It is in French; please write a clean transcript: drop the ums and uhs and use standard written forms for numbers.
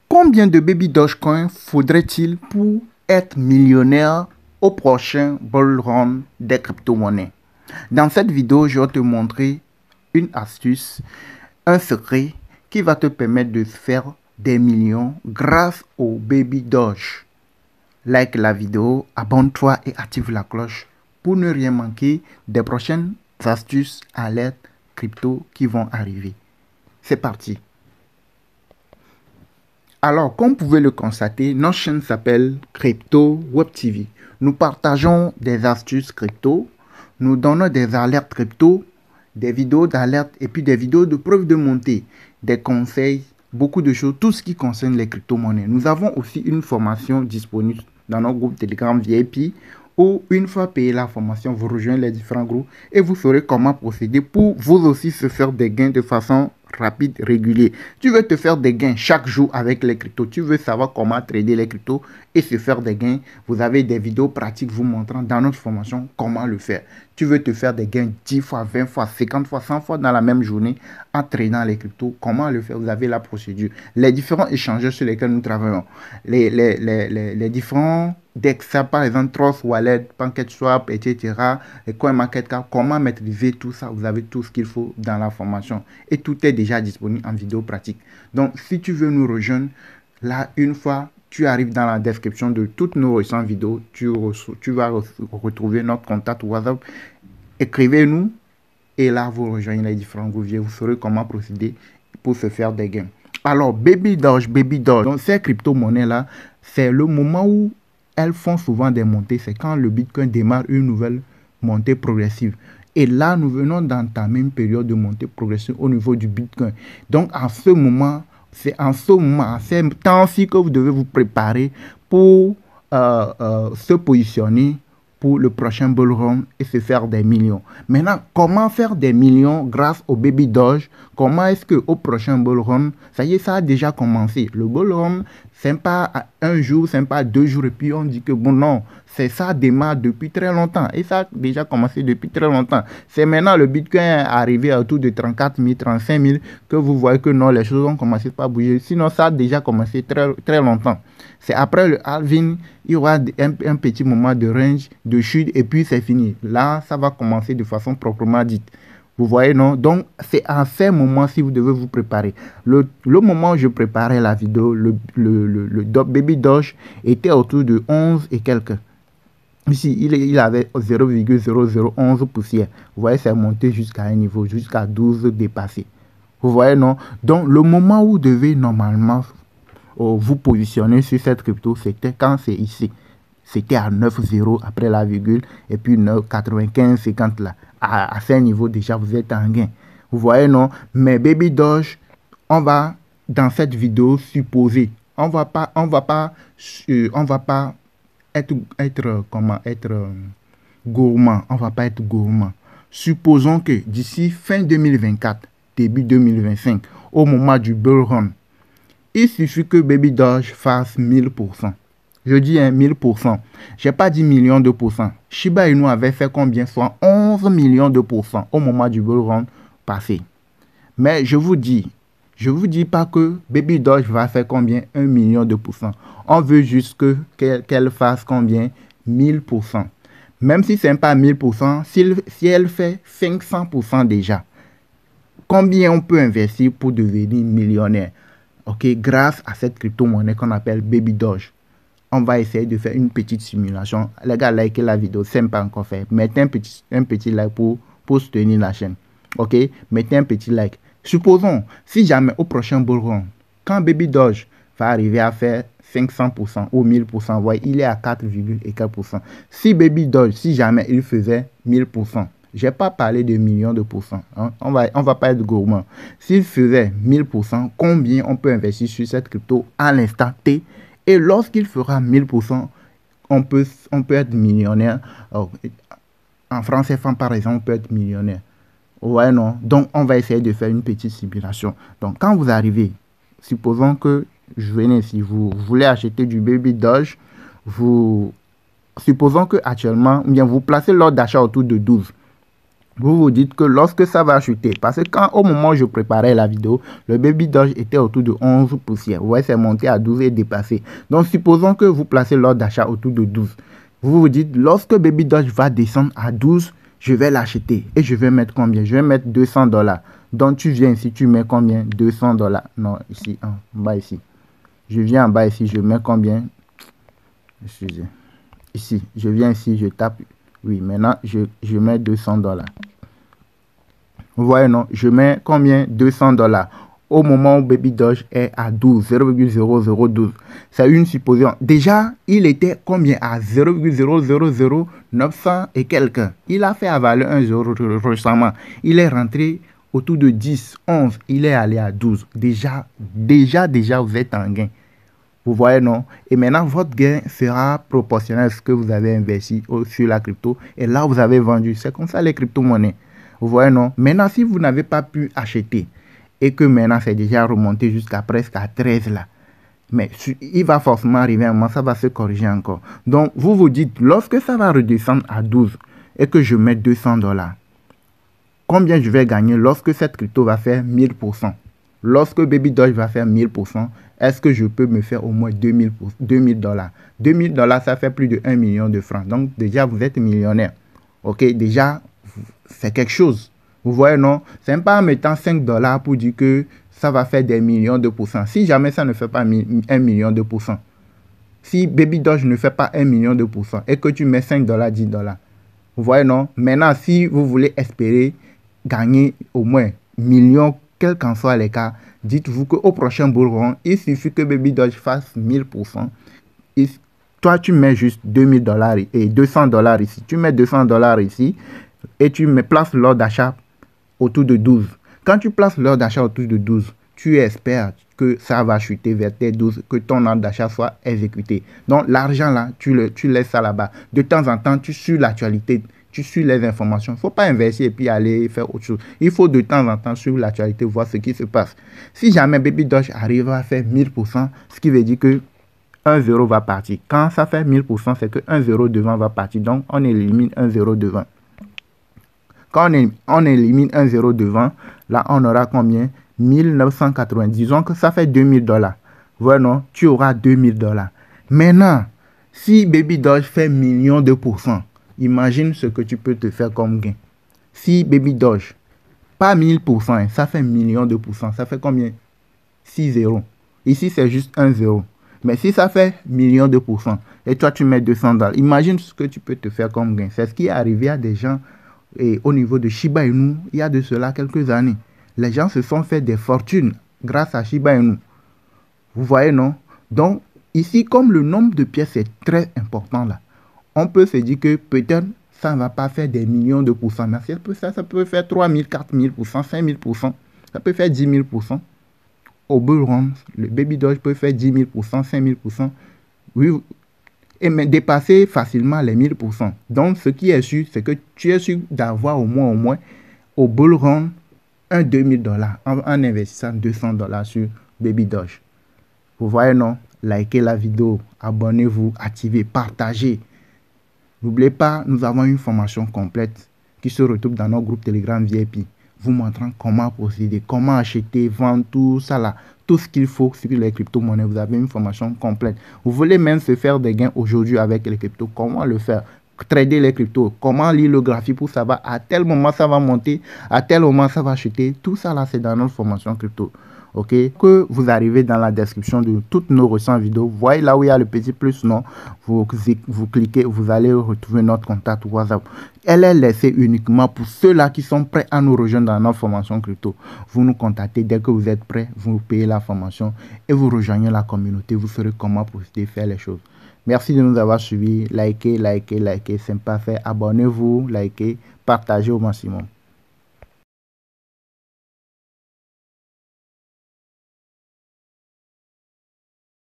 Combien de Baby Dogecoin faudrait-il pour être millionnaire au prochain bull run des crypto-monnaies? Dans cette vidéo, je vais te montrer une astuce, un secret qui va te permettre de faire des millions grâce au Baby Doge. Like la vidéo, abonne-toi et active la cloche pour ne rien manquer des prochaines astuces, alertes crypto qui vont arriver. C'est parti. Alors, comme vous pouvez le constater, notre chaîne s'appelle Crypto Web TV. Nous partageons des astuces crypto, nous donnons des alertes crypto, des vidéos d'alerte et puis des vidéos de preuve de montée, des conseils, beaucoup de choses, tout ce qui concerne les crypto-monnaies. Nous avons aussi une formation disponible dans notre groupe Telegram VIP où, une fois payé la formation, vous rejoignez les différents groupes et vous saurez comment procéder pour vous aussi se faire des gains de façon rapide, régulier. Tu veux te faire des gains chaque jour avec les cryptos. Tu veux savoir comment trader les cryptos et se faire des gains. Vous avez des vidéos pratiques vous montrant dans notre formation comment le faire. Tu veux te faire des gains 10 fois, 20 fois, 50 fois, 100 fois dans la même journée en tradant les cryptos. Comment le faire? Vous avez la procédure. Les différents échangeurs sur lesquels nous travaillons. Les différents DEX, par exemple, Trust Wallet, PancakeSwap, etc. Et CoinMarketCap, comment maîtriser tout ça? Vous avez tout ce qu'il faut dans la formation. Et tout est déjà disponible en vidéo pratique. Donc, si tu veux nous rejoindre, là, une fois, tu arrives dans la description de toutes nos récentes vidéos, tu vas retrouver notre contact WhatsApp. Écrivez-nous et là, vous rejoignez les différents groupes. Vous saurez comment procéder pour se faire des gains. Alors, Baby Doge. Donc, ces crypto-monnaies-là, c'est le moment où elles font souvent des montées. C'est quand le Bitcoin démarre une nouvelle montée progressive. Et là, nous venons d'entamer une période de montée progressive au niveau du Bitcoin. Donc, en ce moment, c'est en ce moment, c'est ce temps-ci que vous devez vous préparer pour se positionner pour le prochain bull run et se faire des millions. Maintenant, comment faire des millions grâce au Baby Doge? Comment est-ce que au prochain bull run, ça y est, ça a déjà commencé. Le bull run, c'est pas un jour, c'est pas 2 jours et puis on dit que bon non, c'est ça démarre depuis très longtemps et ça a déjà commencé depuis très longtemps. C'est maintenant le Bitcoin est arrivé autour de 34 000, 35 000 que vous voyez que non, les choses ont commencé à bouger. Sinon, ça a déjà commencé très longtemps. C'est après le halving, il y aura un petit moment de range, de chute et puis c'est fini. Là, ça va commencer de façon proprement dite. Vous voyez, non? Donc, c'est à ces moments si vous devez vous préparer. Le moment où je préparais la vidéo, le Baby Doge était autour de 11 et quelques. Ici, il avait 0,0011 poussières. Vous voyez, c'est monté jusqu'à un niveau, jusqu'à 12 dépassé. Vous voyez, non? Donc, le moment où vous devez normalement vous positionner sur cette crypto, c'était quand c'est ici. C'était à 9,0 après la virgule et puis 9,95, 50 là. À ce niveau déjà, vous êtes en gain. Vous voyez, non? Mais Baby Doge, on va, dans cette vidéo, supposer. On va pas être gourmand. On va pas être gourmand. Supposons que d'ici fin 2024, début 2025, au moment du bull run, il suffit que Baby Doge fasse 1000%. Je dis 1000%. Je n'ai pas dit millions de pourcents. Shiba Inu avait fait combien? Soit 11 millions de pourcents au moment du bull run passé. Mais je vous dis pas que Baby Doge va faire combien? 1 million de pourcents. On veut juste qu'elle fasse combien? 1000%. Même si ce n'est pas 1000%, si elle fait 500% déjà, combien on peut investir pour devenir millionnaire? Ok, grâce à cette crypto-monnaie qu'on appelle Baby Doge. On va essayer de faire une petite simulation. Les gars, likez la vidéo, ce n'est pas encore fait. Mettez un petit like pour soutenir la chaîne. Ok, mettez un petit like. Supposons, si jamais au prochain bull run, quand Baby Doge va arriver à faire 500% ou 1000%, voyez, il est à 4,4%. Si Baby Doge, si jamais il faisait 1000%, je n'ai pas parlé de millions de pourcents. Hein. On va pas être gourmand. S'il faisait 1000%, combien on peut investir sur cette crypto à l'instant T? Et lorsqu'il fera 1000%, on peut être millionnaire. En France CFA, par exemple, on peut être millionnaire. Ouais, non. Donc, on va essayer de faire une petite simulation. Donc, quand vous arrivez, supposons que je venais ici, vous voulez acheter du Baby Doge, supposons que actuellement, bien, vous placez l'ordre d'achat autour de 12. vous vous dites que lorsque ça va chuter, parce que quand au moment où je préparais la vidéo, le Baby Doge était autour de 11 poussières. Vous voyez, c'est monté à 12 et dépassé. Donc, supposons que vous placez l'ordre d'achat autour de 12. Vous vous dites, lorsque Baby Doge va descendre à 12, je vais l'acheter. Et je vais mettre combien? Je vais mettre $200. Donc, tu viens ici, tu mets combien? $200. Non, ici, en bas ici. Je viens en bas ici, je mets combien? Excusez. Ici, je viens ici, je tape. Oui, maintenant, je mets $200. Vous voyez, non? Je mets combien? $200. Au moment où Baby Doge est à 12, 0,0012. C'est une supposition. Déjà, il était combien? À 0,000900 et quelques. Il a fait avaler 1 euro récemment. Il est rentré autour de 10, 11. Il est allé à 12. Déjà, vous êtes en gain. Vous voyez, non? Et maintenant, votre gain sera proportionnel à ce que vous avez investi sur la crypto. Et là, vous avez vendu. C'est comme ça les crypto-monnaies. Vous voyez, non? Maintenant, si vous n'avez pas pu acheter et que maintenant, c'est déjà remonté jusqu'à presque à 13 là. Mais il va forcément arriver un moment, ça va se corriger encore. Donc, vous vous dites, lorsque ça va redescendre à 12 et que je mets $200, combien je vais gagner lorsque cette crypto va faire 1000%? Lorsque Baby Doge va faire 1000%, est-ce que je peux me faire au moins $2000? $2000, ça fait plus de 1 million de francs. Donc, déjà, vous êtes millionnaire. Ok, déjà, c'est quelque chose. Vous voyez, non? C'est pas en mettant $5 pour dire que ça va faire des millions de pourcents. Si jamais ça ne fait pas 1 million de pourcents, si Baby Doge ne fait pas 1 million de pourcents et que tu mets $5, $10, vous voyez, non? Maintenant, si vous voulez espérer gagner au moins millions, quel qu'en soit les cas, dites-vous qu'au prochain bull run, il suffit que Baby Doge fasse 1000%. Toi, tu mets juste $2000 et $200 ici. Tu mets $200 ici et tu places l'ordre d'achat autour de 12. Quand tu places l'ordre d'achat autour de 12, tu espères que ça va chuter vers tes 12, que ton ordre d'achat soit exécuté. Donc, l'argent là, tu laisses ça là-bas. De temps en temps, tu suis l'actualité, tu suis les informations. Il ne faut pas investir et puis aller faire autre chose. Il faut de temps en temps suivre l'actualité, voir ce qui se passe. Si jamais Baby Doge arrive à faire 1000%, ce qui veut dire que 1 euro va partir. Quand ça fait 1000%, c'est que 1 euro devant va partir. Donc, on élimine 1 euro devant. Quand on élimine 1 zéro devant, là, on aura combien? 1990. Disons que ça fait $2000. Voilà, non? Tu auras $2000. Maintenant, si Baby Doge fait millions de pourcents, imagine ce que tu peux te faire comme gain. Si Baby Doge, pas 1000%, ça fait millions de pourcents. Ça fait combien? 6 zéros. Ici, c'est juste 1 zéro. Mais si ça fait millions de pourcents, et toi, tu mets $200, imagine ce que tu peux te faire comme gain. C'est ce qui est arrivé à des gens. Et au niveau de Shiba Inu, il y a de cela quelques années. Les gens se sont fait des fortunes grâce à Shiba Inu. Vous voyez, non? Donc, ici, comme le nombre de pièces est très important là, on peut se dire que peut-être ça ne va pas faire des millions de pourcents. Mais ça peut faire 3000, 4000%, 5000%. Ça peut faire 10 000%. Au bull run, le Baby Doge peut faire 10 000%, 5000%. Oui, et dépasser facilement les 1000%. Donc, ce qui est sûr, c'est que tu es sûr d'avoir au moins, au bull run, un $2000 en investissant $200 sur Baby Doge. Vous voyez, non? Likez la vidéo, abonnez-vous, activez, partagez. N'oubliez pas, nous avons une formation complète qui se retrouve dans notre groupe Telegram VIP, vous montrant comment procéder, comment acheter, vendre, tout ça là. Tout ce qu'il faut sur les crypto-monnaies, vous avez une formation complète. Vous voulez même se faire des gains aujourd'hui avec les cryptos, comment le faire? Trader les cryptos, comment lire le graphique pour savoir à tel moment ça va monter, à tel moment ça va chuter. Tout ça là, c'est dans notre formation crypto. Ok, que vous arrivez dans la description de toutes nos récentes vidéos, voyez là où il y a le petit plus, non, vous cliquez, vous allez retrouver notre contact WhatsApp. Elle est laissée uniquement pour ceux-là qui sont prêts à nous rejoindre dans notre formation crypto. Vous nous contactez dès que vous êtes prêts, vous payez la formation et vous rejoignez la communauté. Vous saurez comment procéder, faire les choses. Merci de nous avoir suivis. Likez, c'est pas fait. Abonnez-vous, likez, partagez au maximum.